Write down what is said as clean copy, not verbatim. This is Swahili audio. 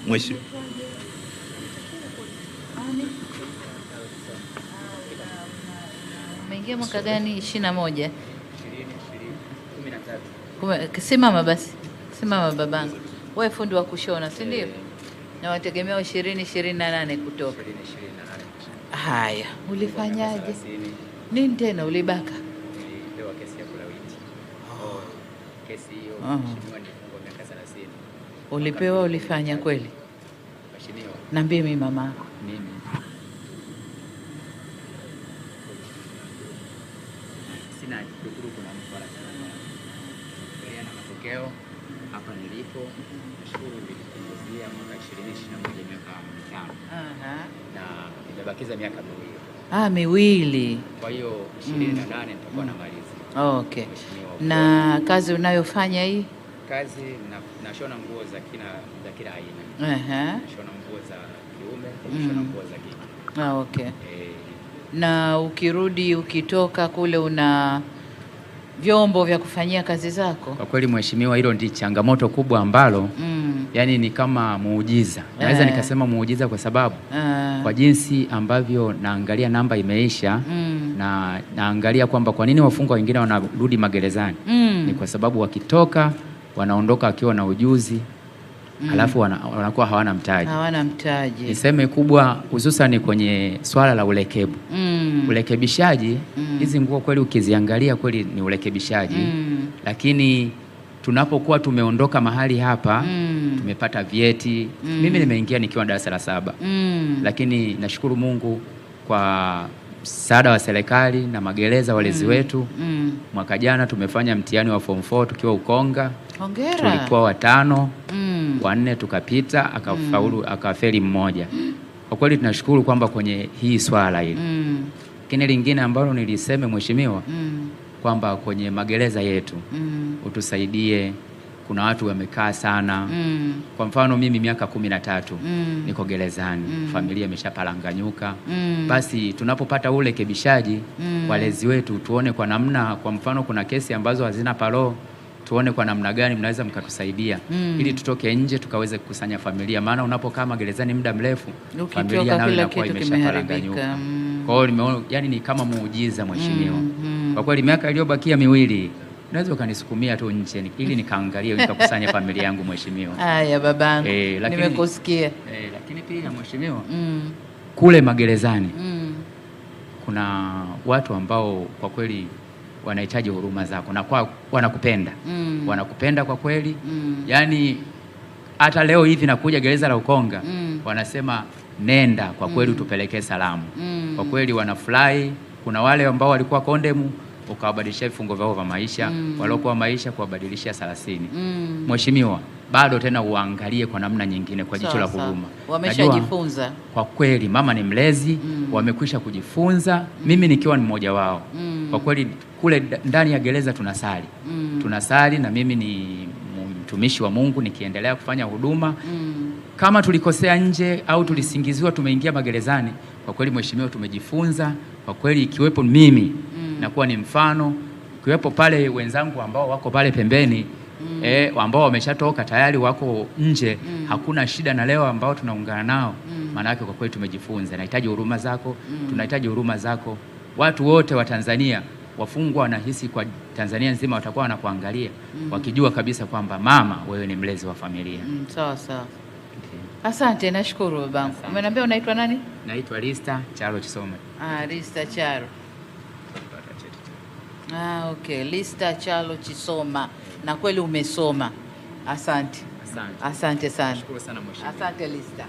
Mheshimiwa. Umeingia mwaka gani? 21. Simama basi, simama babangu. Wewe fundi wa kushona, si ndio? Na wategemea 2028 kutoka. Haya, ulifanyaje? Nini tena ulibaka? Nilipewa kesi ya kulawiti. Kesi hiyo mheshimiwa nilifungwa miaka 30. Ulipewa, ulifanya kweli? Mheshimiwa. Niambie mimi mama. Mimi. Sina dukuduku na mtu wala sana. Kuendelea na matokeo hapa nilipo. Nashukuru nilipunguzia mwaka 2021 miaka 5. Na nimebakiza miaka miwili. Miwili. Kwa hiyo 28 nitakuwa namaliza. Okay. Na kazi unayofanya hii? Kazi nashona nguo za kila aina. Nashona nguo za kiume, nashona nguo za kike. Okay. Na ukirudi ukitoka kule una vyombo vya kufanyia kazi zako? Kwa kweli mheshimiwa, hilo ndi changamoto kubwa ambalo yani ni kama muujiza. Naweza nikasema muujiza kwa sababu kwa jinsi ambavyo naangalia namba imeisha na naangalia kwamba kwa nini wafungwa wengine wanarudi magerezani. Ni kwa sababu wakitoka wanaondoka wakiwa na ujuzi alafu wanakuwa hawana mtaji. Hawana mtaji. Niseme kubwa hususan kwenye swala la ulekebu. Ulekebishaji, hizi nguo kweli ukiziangalia kweli ni urekebishaji. Lakini tunapokuwa tumeondoka mahali hapa, tumepata vyeti. Mimi nimeingia nikiwa darasa la 7. Lakini nashukuru Mungu kwa msaada wa serikali na magereza walezi wetu. Mwaka jana tumefanya mtihani wa form 4 tukiwa Ukonga. Hongera. Tulikuwa 5, 4 tukapita, akafaulu akafeli mmoja. Kwa kweli tunashukuru kwamba kwenye hii swala hili. Lakini lingine ambalo niliseme mheshimiwa, kwamba kwenye magereza yetu utusaidie. Kuna watu wamekaa sana. Kwa mfano mimi miaka 13 niko gerezani, familia imeshapalanganyuka. Basi tunapopata ule rekebishaji walezi wetu tuone kwa namna, kwa mfano kuna kesi ambazo hazina parole, tuone kwa namna gani mnaweza mkatusaidia ili tutoke nje tukaweze kukusanya familia, maana unapokaa magerezani muda mrefu familia nayo inakuwa imeshapalanganyuka. Kwa hiyo nimeona yani ni kama muujiza mheshimiwa. Kwa kweli miaka iliyobakia miwili unaweza ukanisukumia tu nje ili nikaangalie nikakusanya familia yangu mheshimiwa. Haya babangu. Nimekusikia. Lakini pia mheshimiwa, kule magerezani kuna watu ambao kwa kweli wanahitaji huruma zako na kwa wanakupenda. Wanakupenda kwa kweli. Yani hata leo hivi nakuja gereza la Ukonga wanasema nenda kwa kweli utupelekee salamu. Kwa kweli wanafurahi. Kuna wale ambao walikuwa kondemu ukawabadilishia vifungo vyao vya maisha, waliokuwa maisha kuwabadilishia 30. Mheshimiwa, bado tena uangalie kwa namna nyingine kwa jicho la huruma. Wameshajifunza. Kwa kweli mama ni mlezi, wamekwisha kujifunza, mimi nikiwa ni mmoja wao. Kwa kweli kule ndani ya gereza tunasali. Tunasali na mimi ni mtumishi wa Mungu nikiendelea kufanya huduma. Kama tulikosea nje au tulisingiziwa tumeingia magerezani, kwa kweli mheshimiwa tumejifunza. Kwa kweli ikiwepo mimi nakuwa ni mfano, ikiwepo pale wenzangu ambao wako pale pembeni ambao wameshatoka tayari wako nje, hakuna shida na leo ambao tunaungana nao. Maana yake kwa kweli tumejifunza. Nahitaji huruma zako, tunahitaji huruma zako. Watu wote wa Tanzania, wafungwa wanahisi kwa Tanzania nzima watakuwa wanakuangalia wakijua kabisa kwamba mama wewe ni mlezi wa familia. Sawa sawa. Asante, nashukuru babangu. Umeniambia unaitwa nani? Naitwa Lista Charo Chisoma. Lista Charo. Okay, Lista Charo Chisoma. Na kweli umesoma. Asante. Asante sana. Nashukuru sana mheshimiwa. Asante Lista.